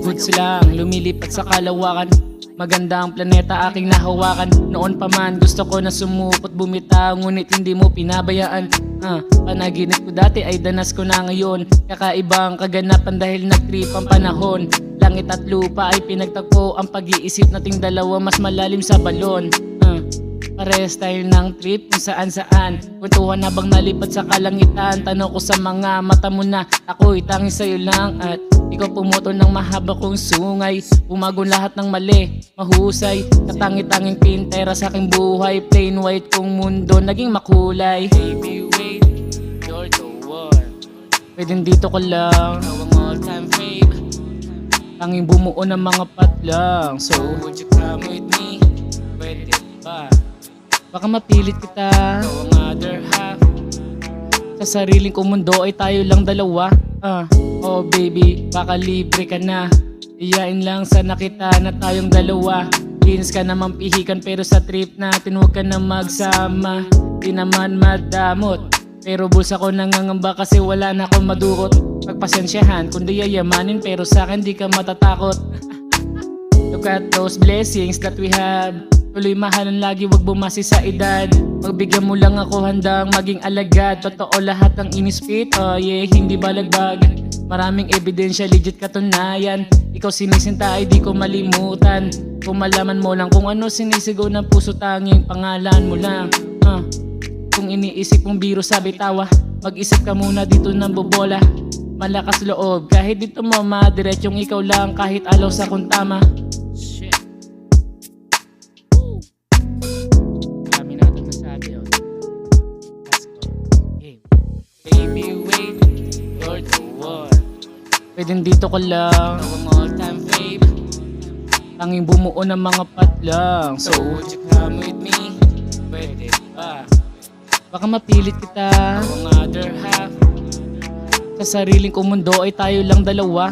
Goods lang, lumilipat sa kalawakan. Maganda ang planeta aking nahawakan. Noon pa man gusto ko na sumupot bumitaw, ngunit hindi mo pinabayaan. Panaginip ko dati ay danas ko na ngayon. Kakaibang kaganapan dahil nag-trip ang panahon. Langit at lupa ay pinagtagpo, ang pag-iisip nating dalawa mas malalim sa balon. Parehas tayo ng trip kung saan saan. Kwentuhan habang nalipat sa kalangitan. Tanong ko sa mga mata mo na ako'y tanging sa'yo lang. At ikaw pumoto ng mahaba kong sungay. Umagon lahat ng mali, mahusay. Katangi-tanging pintera sa aking buhay. Plain white kong mundo naging makulay. Baby wait, you're the one. Pwedeng dito ko lang, ikaw ang all time fave. Tanging bumuo ng mga patlang. So would you come with me? Pwede ba? Baka mapilit kita, ikaw ang other half. Sa sariling kong mundo ay tayo lang dalawa. Oh baby, baka libre ka na. Iyain lang sana kita na tayong dalawa. Linis ka naman pihikan pero sa trip natin huwag ka na magsama. Di naman madamot, pero bulsa ko nangangamba kasi wala na akong madukot. Pagpasensyahan kundi yayamanin pero sa akin di ka matatakot. Look at those blessings that we have. Tuloy mahalan lagi, wag bumasi sa edad. Magbigyan mo lang ako, handang maging alagad. Totoo lahat ng inispit, oh yeah, hindi balagbag. Maraming ebidensya, legit katunayan. Ikaw sinisinta ay di ko malimutan. Kung malaman mo lang kung ano sinisigaw ng puso, tanging pangalan mo lang. Kung iniisip mong biro sa bitawa, mag-isip ka muna dito ng bobola. Malakas loob, kahit dito mo madiretsyong ikaw lang, kahit alaw sa kung tama. Baby wait, you're the one. Pwedeng dito ko lang, ikaw ang all time fave. Tanging bumuo ng mga patlang. So would you come with me? Pwede ba? Baka mapilit kita, ikaw ang other half. Sa sariling kong mundo ay tayo lang dalawa.